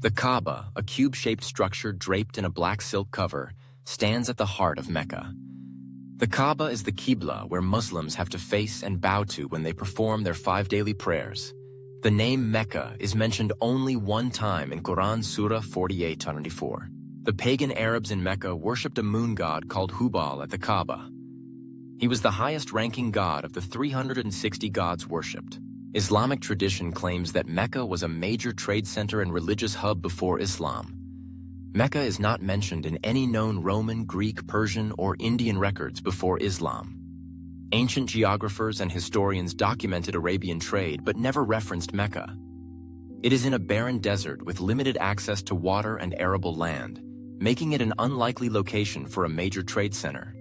The Kaaba, a cube-shaped structure draped in a black silk cover, stands at the heart of Mecca. The Kaaba is the Qibla where Muslims have to face and bow to when they perform their 5 daily prayers. The name Mecca is mentioned only one time in Quran Surah 48-94. The pagan Arabs in Mecca worshipped a moon god called Hubal at the Kaaba. He was the highest-ranking god of the 360 gods worshipped. Islamic tradition claims that Mecca was a major trade center and religious hub before Islam. Mecca is not mentioned in any known Roman, Greek, Persian, or Indian records before Islam. Ancient geographers and historians documented Arabian trade but never referenced Mecca. It is in a barren desert with limited access to water and arable land, making it an unlikely location for a major trade center.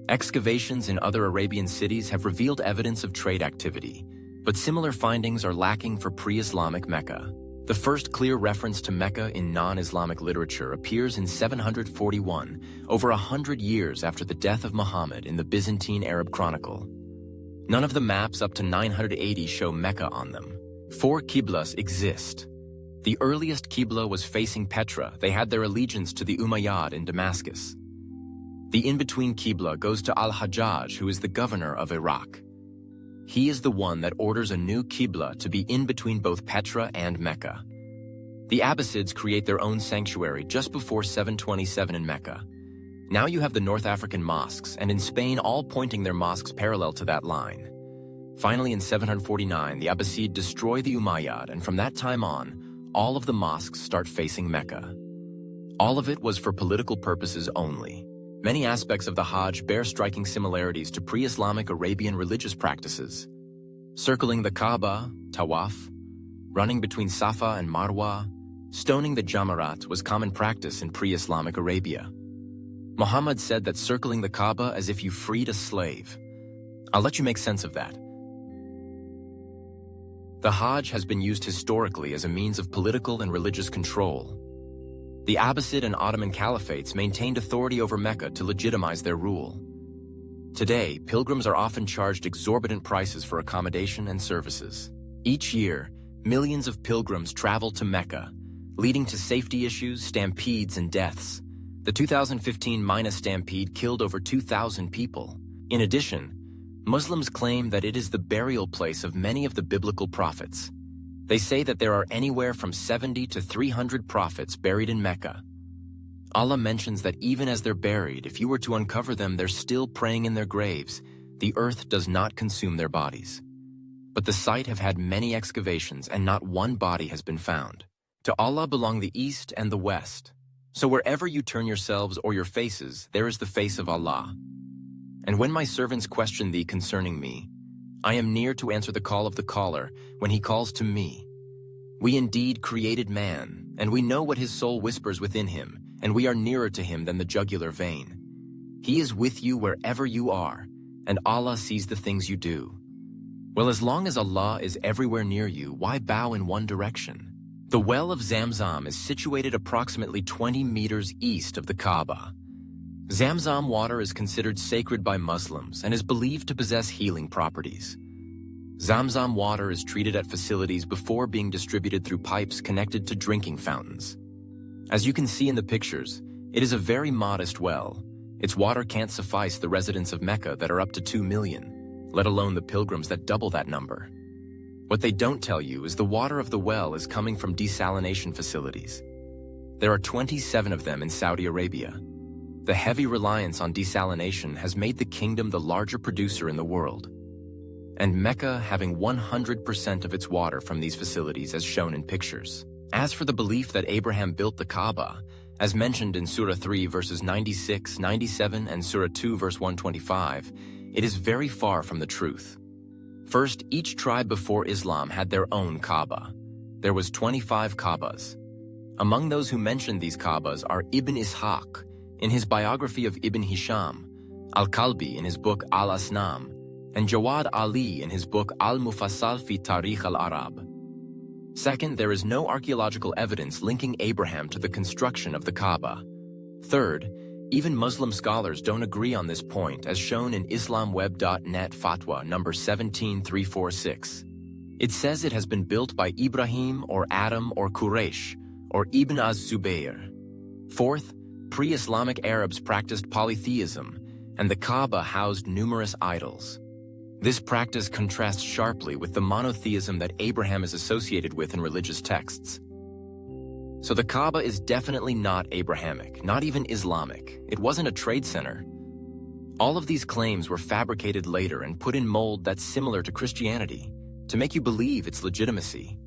Excavations in other Arabian cities have revealed evidence of trade activity, but similar findings are lacking for pre-Islamic Mecca. The first clear reference to Mecca in non-Islamic literature appears in 741, over 100 years after the death of Muhammad in the Byzantine Arab Chronicle. None of the maps up to 980 show Mecca on them. 4 Qiblas exist. The earliest Qibla was facing Petra. They had their allegiance to the Umayyad in Damascus. The in-between Qibla goes to Al-Hajjaj, who is the governor of Iraq. He is the one that orders a new Qibla to be in between both Petra and Mecca. The Abbasids create their own sanctuary just before 727 in Mecca. Now you have the North African mosques, and in Spain all pointing their mosques parallel to that line. Finally, in 749, the Abbasid destroy the Umayyad, and from that time on, all of the mosques start facing Mecca. All of it was for political purposes only. Many aspects of the Hajj bear striking similarities to pre-Islamic Arabian religious practices. Circling the Kaaba, tawaf, running between Safa and Marwa, stoning the Jamarat was common practice in pre-Islamic Arabia. Muhammad said that circling the Kaaba as if you freed a slave. I'll let you make sense of that. The Hajj has been used historically as a means of political and religious control. The Abbasid and Ottoman caliphates maintained authority over Mecca to legitimize their rule. Today, pilgrims are often charged exorbitant prices for accommodation and services. Each year, millions of pilgrims travel to Mecca, leading to safety issues, stampedes, and deaths. The 2015 Mina stampede killed over 2,000 people. In addition, Muslims claim that it is the burial place of many of the biblical prophets. They say that there are anywhere from 70 to 300 prophets buried in Mecca. Allah mentions that even as they're buried, if you were to uncover them, they're still praying in their graves. The earth does not consume their bodies. But the site have had many excavations and not one body has been found. To Allah belong the east and the west. So wherever you turn yourselves or your faces, there is the face of Allah. And when my servants question thee concerning me, I am near to answer the call of the caller when he calls to me. We indeed created man, and we know what his soul whispers within him, and we are nearer to him than the jugular vein. He is with you wherever you are, and Allah sees the things you do. Well, as long as Allah is everywhere near you, why bow in one direction? The well of Zamzam is situated approximately 20 meters east of the Kaaba. Zamzam water is considered sacred by Muslims and is believed to possess healing properties. Zamzam water is treated at facilities before being distributed through pipes connected to drinking fountains. As you can see in the pictures, it is a very modest well. Its water can't suffice the residents of Mecca that are up to 2 million, let alone the pilgrims that double that number. What they don't tell you is the water of the well is coming from desalination facilities. There are 27 of them in Saudi Arabia. The heavy reliance on desalination has made the kingdom the larger producer in the world, and Mecca having 100% of its water from these facilities as shown in pictures. As for the belief that Abraham built the Kaaba, as mentioned in Surah 3 verses 96, 97, and Surah 2 verse 125, it is very far from the truth. First, each tribe before Islam had their own Kaaba. There was 25 Kaabas. Among those who mentioned these Kaabas are Ibn Ishaq, in his biography of Ibn Hisham, Al-Kalbi in his book Al-Asnam, and Jawad Ali in his book Al-Mufassal fi Tarikh al-Arab. Second, there is no archaeological evidence linking Abraham to the construction of the Kaaba. Third, even Muslim scholars don't agree on this point, as shown in islamweb.net fatwa number 17346. It says it has been built by Ibrahim or Adam or Quraysh, or Ibn az-Zubayr. Fourth, pre-Islamic Arabs practiced polytheism, and the Kaaba housed numerous idols. This practice contrasts sharply with the monotheism that Abraham is associated with in religious texts. So the Kaaba is definitely not Abrahamic, not even Islamic. It wasn't a trade center. All of these claims were fabricated later and put in mold that's similar to Christianity, to make you believe its legitimacy.